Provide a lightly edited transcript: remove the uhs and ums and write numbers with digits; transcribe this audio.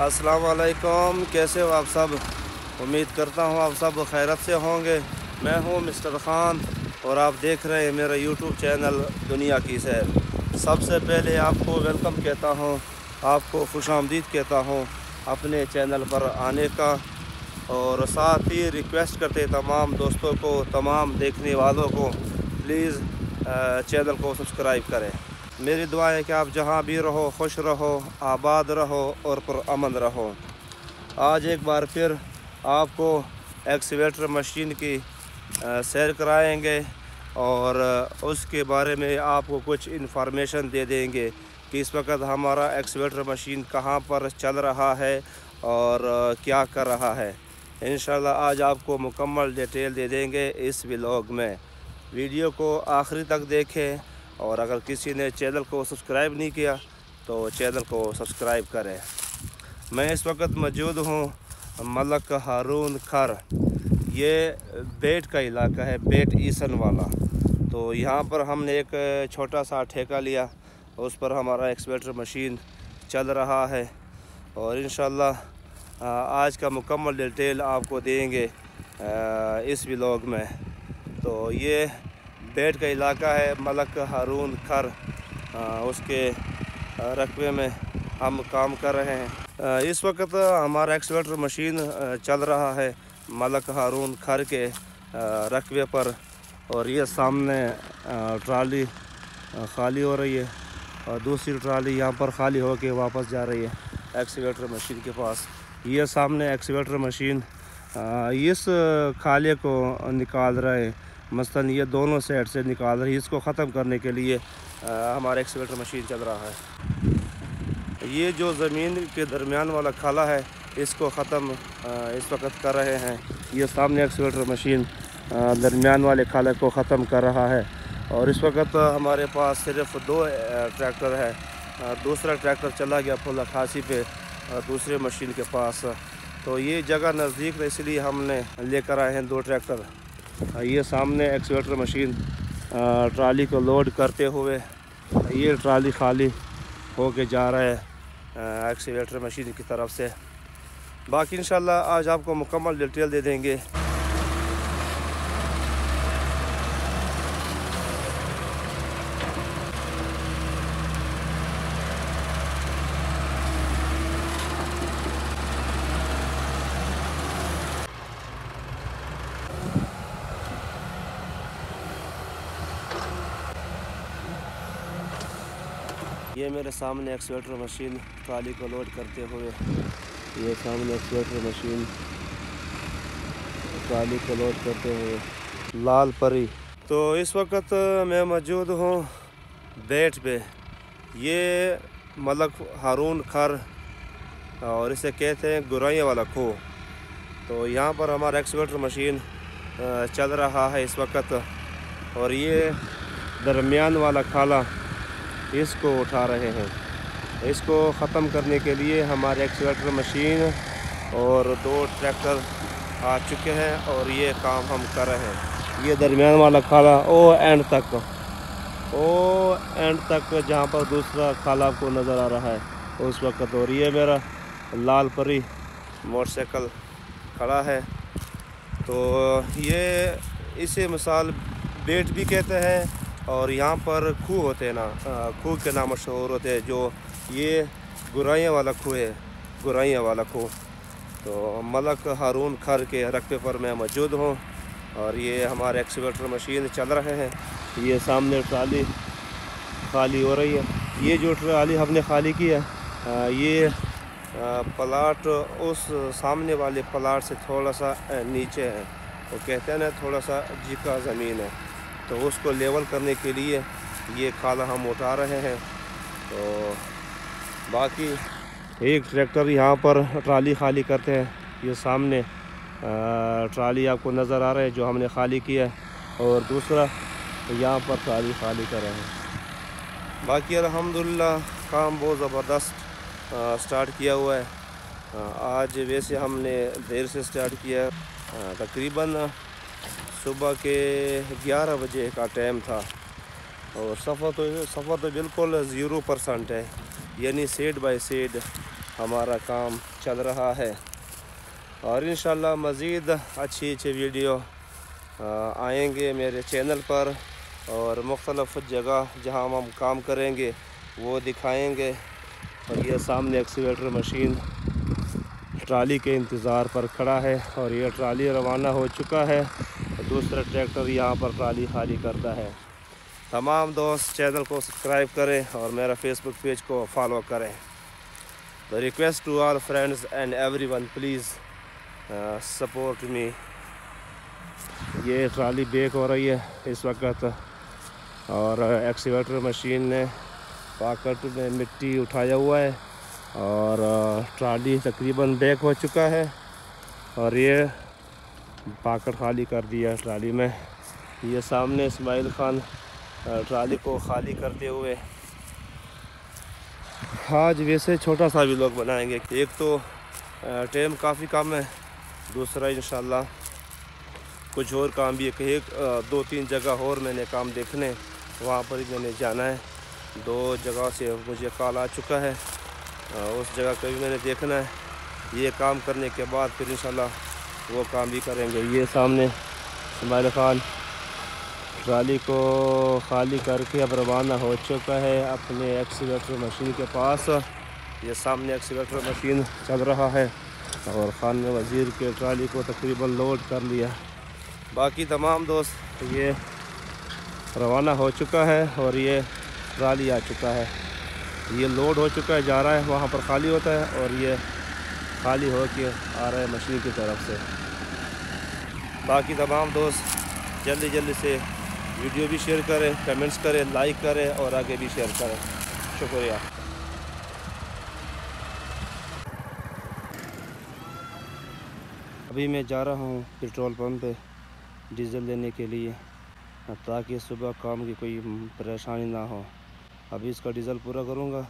अस्सलाम वालेकुम, कैसे हो आप सब। उम्मीद करता हूँ आप सब खैरत से होंगे। मैं हूँ मिस्टर ख़ान और आप देख रहे हैं मेरा यूट्यूब चैनल दुनिया की सैर। सबसे पहले आपको वेलकम कहता हूँ, आपको खुशामदीद कहता हूँ अपने चैनल पर आने का, और साथ ही रिक्वेस्ट करते तमाम दोस्तों को, तमाम देखने वालों को, प्लीज़ चैनल को सब्सक्राइब करें। मेरी दुआ है कि आप जहाँ भी रहो खुश रहो, आबाद रहो और पुरअमन रहो। आज एक बार फिर आपको एक्सवेटर मशीन की सैर कराएंगे और उसके बारे में आपको कुछ इन्फॉर्मेशन दे देंगे कि इस वक्त हमारा एक्सवेटर मशीन कहाँ पर चल रहा है और क्या कर रहा है। इंशाल्लाह आज आपको मुकम्मल डिटेल दे देंगे इस व्लॉग में। वीडियो को आखिरी तक देखें और अगर किसी ने चैनल को सब्सक्राइब नहीं किया तो चैनल को सब्सक्राइब करें। मैं इस वक्त मौजूद हूँ मलक हारून खर। ये बेट का इलाका है, बेट ईसन वाला। तो यहाँ पर हमने एक छोटा सा ठेका लिया, उस पर हमारा एक्सवेटर मशीन चल रहा है और इंशाल्लाह आज का मुकम्मल डिटेल आपको देंगे इस व्लॉग में। तो ये बेट का इलाका है, मलक हारून खर, उसके रकबे में हम काम कर रहे हैं। इस वक्त हमारा एक्सवेटर मशीन चल रहा है मलक हारून खर के रकबे पर, और ये सामने ट्राली खाली हो रही है और दूसरी ट्राली यहाँ पर खाली होके वापस जा रही है एक्सवेटर मशीन के पास। ये सामने एक्सवेटर मशीन इस खाले को निकाल रहे हैं, मसलन ये दोनों साइड से निकाल रही है। इसको ख़त्म करने के लिए हमारा एक्सवेटर मशीन चल रहा है। ये जो ज़मीन के दरमियान वाला खाला है इसको ख़त्म इस वक्त कर रहे हैं। ये सामने एक्सवेटर मशीन दरमियान वाले खाले को ख़त्म कर रहा है और इस वक्त हमारे पास सिर्फ 2 ट्रैक्टर है। दूसरा ट्रैक्टर चला गया फुल खासी पे दूसरे मशीन के पास। तो ये जगह नज़दीक है इसलिए हमने लेकर आए हैं 2 ट्रैक्टर। ये सामने एक्सवेटर मशीन ट्राली को लोड करते हुए ये ट्राली खाली होके जा रहा है एक्सवेटर मशीन की तरफ से। बाकी इंशाल्लाह आज आपको मुकम्मल डिटेल दे देंगे। ये मेरे सामने एक्सवेटर मशीन ट्राली को लोड करते हुए, ये सामने एक्सवेटर मशीन ट्राली को लोड करते हुए लाल परी। तो इस वक्त मैं मौजूद हूँ बेट पे। ये मलक हारून खर और इसे कहते हैं गुराइया वाला खो। तो यहाँ पर हमारा एक्सवेटर मशीन चल रहा है इस वक्त और ये दरमियान वाला खाला इसको उठा रहे हैं। इसको ख़त्म करने के लिए हमारे एक्सवेटर मशीन और 2 ट्रैक्टर आ चुके हैं और ये काम हम कर रहे हैं। ये दरमियान वाला खाला ओ एंड तक जहाँ पर दूसरा खाला आपको नज़र आ रहा है उस वक्त। और ये मेरा लाल परी मोटरसाइकिल खड़ा है। तो ये इसे मिसाल बेट भी कहते हैं और यहाँ पर खूह होते हैं ना, खूह के नाम मशहूर होते हैं। जो ये गुराइया वाला खूह है, गुराइया वाला खूह। तो मलक हारून खर के रकबे पर मैं मौजूद हूँ और ये हमारे एक्सवेटर मशीन चल रहे हैं। ये सामने ट्राली खाली हो रही है। ये जो ट्राली हमने खाली की है ये प्लाट उस सामने वाले प्लाट से थोड़ा सा नीचे है। वो कहते हैं ना थोड़ा सा जिका ज़मीन है, तो उसको लेवल करने के लिए ये खाला हम उठा रहे हैं। तो बाकी एक ट्रैक्टर यहाँ पर ट्राली खाली करते हैं। ये सामने ट्राली आपको नज़र आ रहा है जो हमने खाली किया है और दूसरा यहाँ पर ट्राली खाली कर रहे हैं। बाकी अल्हम्दुलिल्लाह काम बहुत ज़बरदस्त स्टार्ट किया हुआ है। आज वैसे हमने देर से स्टार्ट किया, तकरीबन सुबह के 11 बजे का टाइम था और सफ़र तो बिल्कुल 0% है, यानी सेड बाय सेड हमारा काम चल रहा है। और इंशाल्लाह मज़ीद अच्छी अच्छी वीडियो आएंगे मेरे चैनल पर, और मुख्तलिफ़ जगह जहाँ हम काम करेंगे वो दिखाएंगे। और ये सामने एक्सीवेटर मशीन ट्राली के इंतज़ार पर खड़ा है, और ये ट्राली रवाना हो चुका है। दूसरा ट्रैक्टर यहाँ पर ट्राली खाली करता है। तमाम दोस्त चैनल को सब्सक्राइब करें और मेरा फेसबुक पेज को फॉलो करें। The request to all friends and everyone, please support me. ये ट्राली बेक हो रही है इस वक्त, और एक्सीवेटर मशीन ने पाकट में मिट्टी उठाया हुआ है, और ट्राली तकरीबन बेक हो चुका है, और ये पाकट खाली कर दिया ट्राली में। ये सामने इस्माइल खान ट्राली को खाली करते हुए। आज वैसे छोटा सा भी लोग बनाएंगे, एक तो टाइम काफ़ी कम है, दूसरा इंशाल्लाह कुछ और काम भी है। एक 2-3 जगह और मैंने काम देखने, वहाँ पर ही मैंने जाना है। 2 जगह से मुझे कॉल आ चुका है, उस जगह का भी मैंने देखना है। ये काम करने के बाद फिर इंशाल्लाह वो काम भी करेंगे। ये सामने इस्माइल खान ट्राली को खाली करके अब रवाना हो चुका है अपने एक्सीवेटर मशीन के पास। ये सामने एक्सीवेटर मशीन चल रहा है, और खान वज़ीर के ट्राली को तकरीबन लोड कर लिया। बाकी तमाम दोस्त ये रवाना हो चुका है, और ये ट्राली आ चुका है। ये लोड हो चुका है, जा रहा है, वहाँ पर खाली होता है, और ये खाली हो के आ रहा है मशीन की तरफ से। बाकी तमाम दोस्त जल्दी जल्दी से वीडियो भी शेयर करें, कमेंट्स करें, लाइक करें, और आगे भी शेयर करें। शुक्रिया। अभी मैं जा रहा हूँ पेट्रोल पंप पे डीज़ल लेने के लिए, ताकि सुबह काम की कोई परेशानी ना हो। अभी इसका डीज़ल पूरा करूँगा,